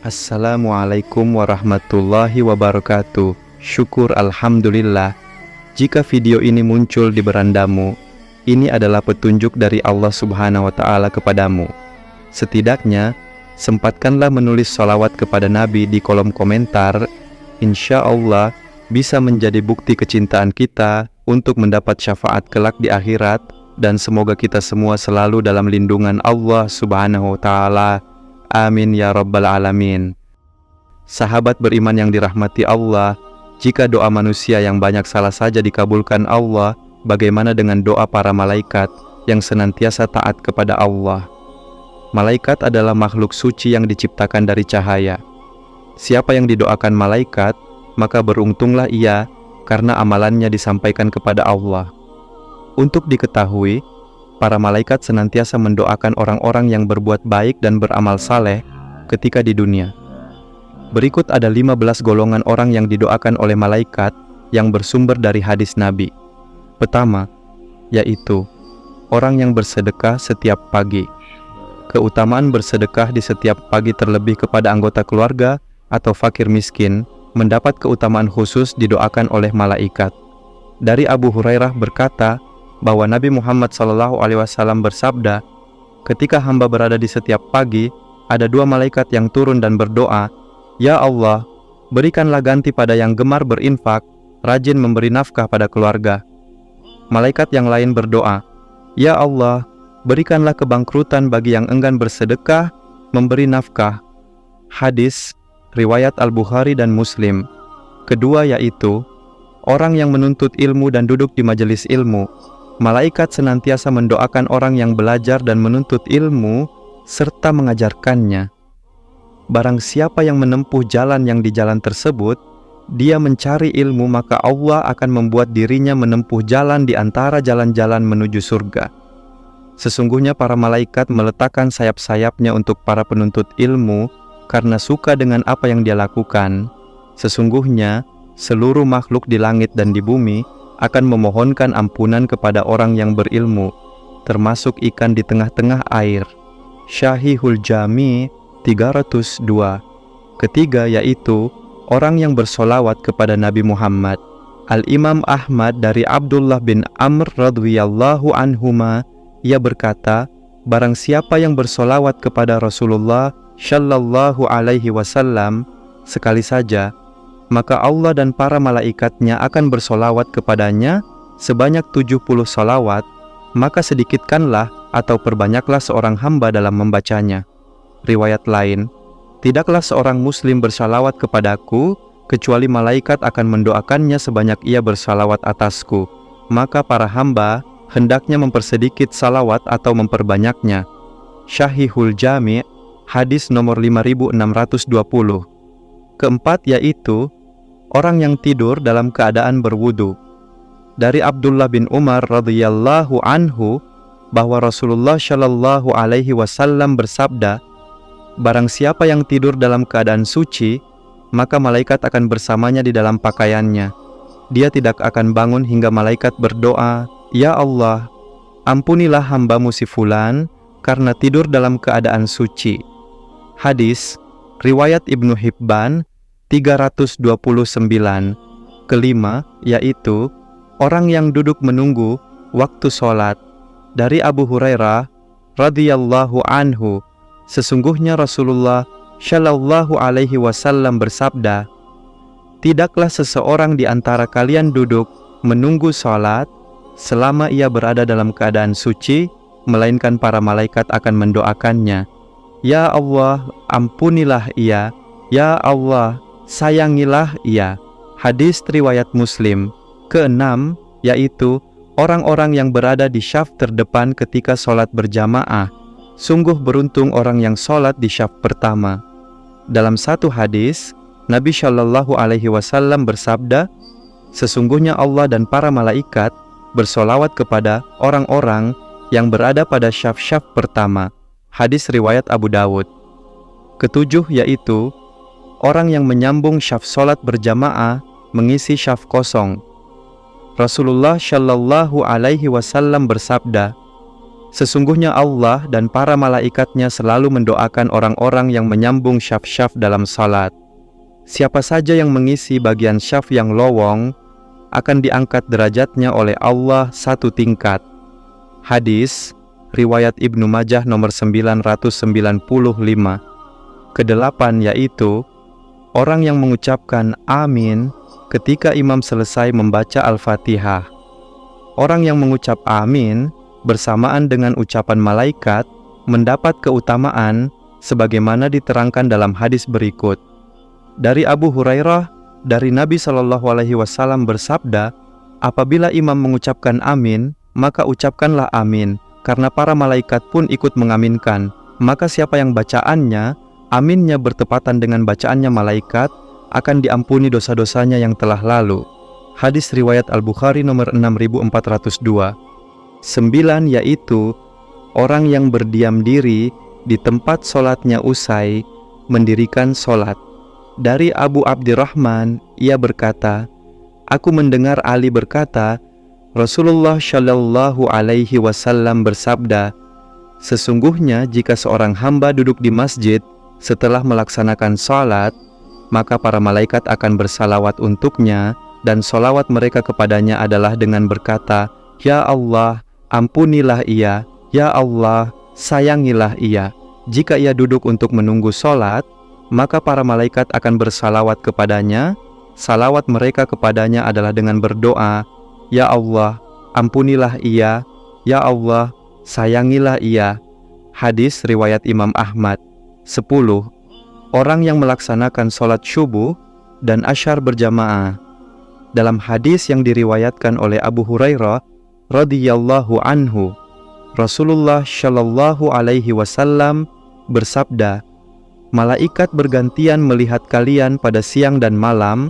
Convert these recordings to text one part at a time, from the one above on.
Assalamualaikum warahmatullahi wabarakatuh. Syukur alhamdulillah. Jika video ini muncul di berandamu, ini adalah petunjuk dari Allah Subhanahu wa Ta'ala kepadamu. Setidaknya, sempatkanlah menulis sholawat kepada Nabi di kolom komentar. Insya Allah bisa menjadi bukti kecintaan kita untuk mendapat syafaat kelak di akhirat, dan semoga kita semua selalu dalam lindungan Allah Subhanahu wa Ta'ala. Amin ya rabbal alamin. Sahabat beriman yang dirahmati Allah, jika doa manusia yang banyak salah saja dikabulkan Allah, bagaimana dengan doa para malaikat yang senantiasa taat kepada Allah? Malaikat adalah makhluk suci yang diciptakan dari cahaya. Siapa yang didoakan malaikat, maka beruntunglah ia karena amalannya disampaikan kepada Allah. Untuk diketahui, para malaikat senantiasa mendoakan orang-orang yang berbuat baik dan beramal saleh ketika di dunia. Berikut ada 15 golongan orang yang didoakan oleh malaikat yang bersumber dari hadis Nabi. Pertama, yaitu orang yang bersedekah setiap pagi. Keutamaan bersedekah di setiap pagi terlebih kepada anggota keluarga atau fakir miskin mendapat keutamaan khusus didoakan oleh malaikat. Dari Abu Hurairah berkata bahwa Nabi Muhammad SAW bersabda, ketika hamba berada di setiap pagi, ada dua malaikat yang turun dan berdoa, "Ya Allah, berikanlah ganti pada yang gemar berinfak, rajin memberi nafkah pada keluarga." Malaikat yang lain berdoa, "Ya Allah, berikanlah kebangkrutan bagi yang enggan bersedekah, memberi nafkah." Hadis riwayat Al-Bukhari dan Muslim. Kedua yaitu orang yang menuntut ilmu dan duduk di majelis ilmu. Malaikat senantiasa mendoakan orang yang belajar dan menuntut ilmu serta mengajarkannya. Barang siapa yang menempuh jalan yang di jalan tersebut, dia mencari ilmu, maka Allah akan membuat dirinya menempuh jalan di antara jalan-jalan menuju surga. Sesungguhnya para malaikat meletakkan sayap-sayapnya untuk para penuntut ilmu karena suka dengan apa yang dia lakukan. Sesungguhnya seluruh makhluk di langit dan di bumi akan memohonkan ampunan kepada orang yang berilmu, termasuk ikan di tengah-tengah air. Syahihul Jami 302. Ketiga yaitu orang yang bersolawat kepada Nabi Muhammad. Al-Imam Ahmad dari Abdullah bin Amr radhiyallahu anhuma, ia berkata, barang siapa yang bersolawat kepada Rasulullah Shallallahu alaihi wasallam sekali saja, maka Allah dan para malaikatnya akan bersolawat kepadanya sebanyak 70 solawat, maka sedikitkanlah atau perbanyaklah seorang hamba dalam membacanya. Riwayat lain, tidaklah seorang muslim bersalawat kepadaku, kecuali malaikat akan mendoakannya sebanyak ia bersalawat atasku, maka para hamba hendaknya mempersedikit salawat atau memperbanyaknya. Syahihul Jami' hadis nomor 5620. Keempat yaitu orang yang tidur dalam keadaan berwudu. Dari Abdullah bin Umar radhiyallahu anhu bahwa Rasulullah shallallahu alaihi wasallam bersabda, barang siapa yang tidur dalam keadaan suci, maka malaikat akan bersamanya di dalam pakaiannya. Dia tidak akan bangun hingga malaikat berdoa, "Ya Allah, ampunilah hambamu si fulan karena tidur dalam keadaan suci." Hadis riwayat Ibnu Hibban 329. Kelima yaitu orang yang duduk menunggu waktu sholat. Dari Abu Hurairah radhiyallahu anhu, sesungguhnya Rasulullah shallallahu alaihi wasallam bersabda, tidaklah seseorang di antara kalian duduk menunggu sholat selama ia berada dalam keadaan suci, melainkan para malaikat akan mendoakannya, "Ya Allah, ampunilah ia. Ya Allah, sayangilah ia." Hadis riwayat Muslim. Keenam yaitu orang-orang yang berada di syaf terdepan ketika sholat berjamaah. Sungguh beruntung orang yang sholat di syaf pertama. Dalam satu hadis, Nabi Shallallahu alaihi wasallam bersabda, sesungguhnya Allah dan para malaikat bersolawat kepada orang-orang yang berada pada syaf-syaf pertama. Hadis riwayat Abu Dawud. Ketujuh yaitu orang yang menyambung syaf sholat berjamaah mengisi syaf kosong. Rasulullah Shallallahu alaihi wasallam bersabda, Sesungguhnya Allah dan para malaikatnya selalu mendoakan orang-orang yang menyambung syaf-syaf dalam salat. Siapa saja yang mengisi bagian syaf yang lowong akan diangkat derajatnya oleh Allah satu tingkat. Hadis riwayat Ibnu Majah nomor 995. Kedelapan yaitu orang yang mengucapkan amin ketika imam selesai membaca Al-Fatihah. Orang yang mengucap amin bersamaan dengan ucapan malaikat mendapat keutamaan sebagaimana diterangkan dalam hadis berikut. Dari Abu Hurairah, dari Nabi Shallallahu Alaihi Wasallam bersabda, apabila imam mengucapkan amin, maka ucapkanlah amin, karena para malaikat pun ikut mengaminkan. Maka siapa yang bacaannya, aminnya bertepatan dengan bacaannya malaikat, akan diampuni dosa-dosanya yang telah lalu. Hadis riwayat Al-Bukhari nomor 6402. 9 yaitu orang yang berdiam diri di tempat sholatnya usai mendirikan sholat. Dari Abu Abdirrahman, ia berkata, aku mendengar Ali berkata, Rasulullah Shallallahu Alaihi Wasallam bersabda, sesungguhnya jika seorang hamba duduk di masjid setelah melaksanakan sholat, maka para malaikat akan bersalawat untuknya, dan sholawat mereka kepadanya adalah dengan berkata, Ya Allah, ampunilah ia, Ya Allah, sayangilah ia. Jika ia duduk untuk menunggu sholat, maka para malaikat akan bersalawat kepadanya. Salawat mereka kepadanya adalah dengan berdoa, Ya Allah, ampunilah ia, Ya Allah, sayangilah ia. Hadis riwayat Imam Ahmad. 10. Orang yang melaksanakan sholat subuh dan asyar berjamaah. Dalam hadis yang diriwayatkan oleh Abu Hurairah radhiyallahu anhu, Rasulullah Shallallahu Alaihi Wasallam bersabda, malaikat bergantian melihat kalian pada siang dan malam.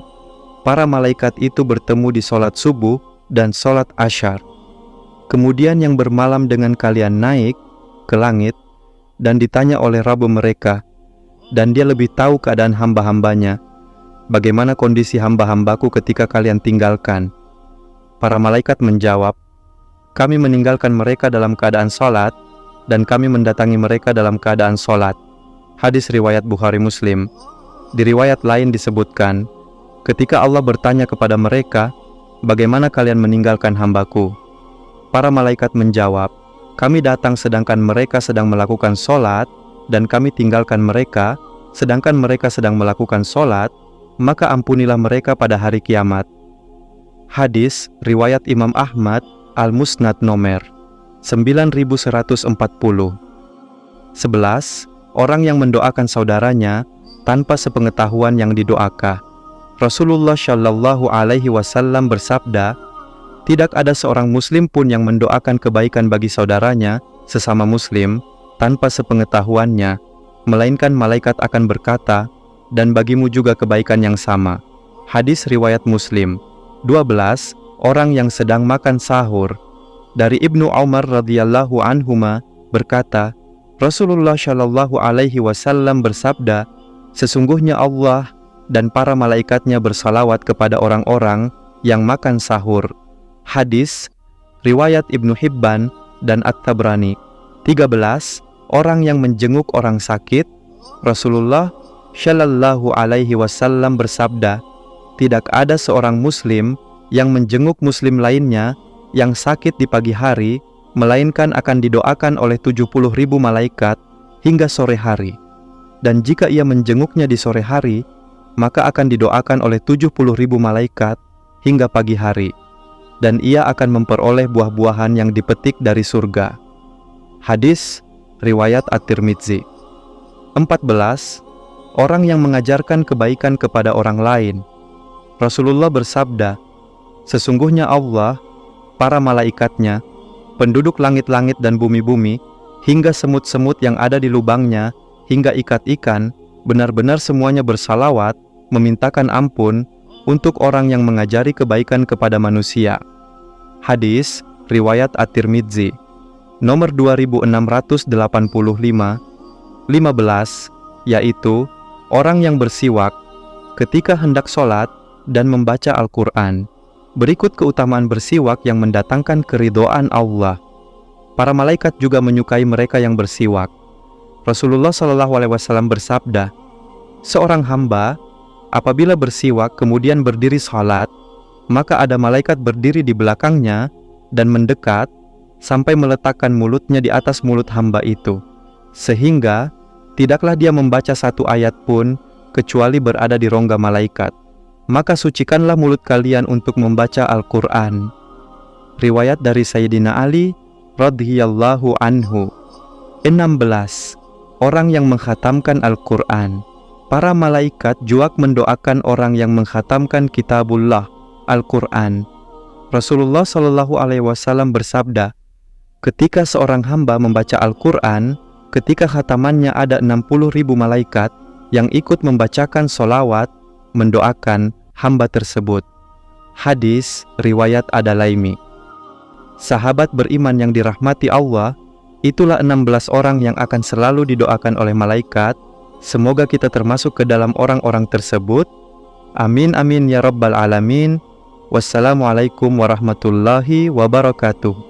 Para malaikat itu bertemu di sholat subuh dan sholat asyar. Kemudian yang bermalam dengan kalian naik ke langit dan ditanya oleh Rabb mereka, dan dia lebih tahu keadaan hamba-hambanya. Bagaimana kondisi hamba-hambaku ketika kalian tinggalkan? Para malaikat menjawab, kami meninggalkan mereka dalam keadaan sholat, dan kami mendatangi mereka dalam keadaan sholat. Hadis riwayat Bukhari Muslim. Di riwayat lain disebutkan, ketika Allah bertanya kepada mereka, bagaimana kalian meninggalkan hambaku? Para malaikat menjawab, kami datang sedangkan mereka sedang melakukan sholat, dan kami tinggalkan mereka sedangkan mereka sedang melakukan sholat, maka ampunilah mereka pada hari kiamat. Hadis riwayat Imam Ahmad, Al-Musnad nomor 9140. 11. Orang yang mendoakan saudaranya tanpa sepengetahuan yang didoakan. Rasulullah Shallallahu Alaihi Wasallam bersabda, tidak ada seorang muslim pun yang mendoakan kebaikan bagi saudaranya sesama muslim tanpa sepengetahuannya, melainkan malaikat akan berkata, dan bagimu juga kebaikan yang sama. Hadis riwayat Muslim. 12. Orang yang sedang makan sahur. Dari Ibnu Umar radhiyallahu anhuma berkata, Rasulullah Shallallahu Alaihi Wasallam bersabda, sesungguhnya Allah dan para malaikatnya bersalawat kepada orang-orang yang makan sahur. Hadis riwayat Ibnu Hibban dan At-Tabrani. 13. Orang yang menjenguk orang sakit. Rasulullah Shallallahu Alaihi Wasallam bersabda, tidak ada seorang muslim yang menjenguk muslim lainnya yang sakit di pagi hari, melainkan akan didoakan oleh 70.000 malaikat hingga sore hari. Dan jika ia menjenguknya di sore hari, maka akan didoakan oleh 70.000 malaikat hingga pagi hari. Dan ia akan memperoleh buah-buahan yang dipetik dari surga. Hadis riwayat At-Tirmidzi. 14. Orang yang mengajarkan kebaikan kepada orang lain. Rasulullah bersabda, sesungguhnya Allah, para malaikatnya, penduduk langit-langit dan bumi-bumi, hingga semut-semut yang ada di lubangnya, hingga ikat-ikan, benar-benar semuanya bersalawat, memintakan ampun untuk orang yang mengajari kebaikan kepada manusia. Hadis riwayat At-Tirmidzi nomor 2685. 15. Yaitu orang yang bersiwak ketika hendak sholat dan membaca Al-Quran. Berikut keutamaan bersiwak yang mendatangkan keridhaan Allah. Para malaikat juga menyukai mereka yang bersiwak. Rasulullah SAW bersabda, seorang hamba apabila bersiwak kemudian berdiri sholat, maka ada malaikat berdiri di belakangnya dan mendekat sampai meletakkan mulutnya di atas mulut hamba itu, sehingga tidaklah dia membaca satu ayat pun kecuali berada di rongga malaikat. Maka sucikanlah mulut kalian untuk membaca Al-Quran. Riwayat dari Sayyidina Ali radhiyallahu anhu. 16. Orang yang mengkhatamkan Al-Quran. Para malaikat juak mendoakan orang yang mengkhatamkan kitabullah, Al-Quran. Rasulullah SAW bersabda, ketika seorang hamba membaca Al-Quran, ketika khatamannya ada 60.000 malaikat yang ikut membacakan sholawat, mendoakan hamba tersebut. Hadis riwayat Ad-Dalaimi. Sahabat beriman yang dirahmati Allah, itulah 16 orang yang akan selalu didoakan oleh malaikat. Semoga kita termasuk ke dalam orang-orang tersebut. Amin amin ya rabbal alamin. Wassalamualaikum warahmatullahi wabarakatuh.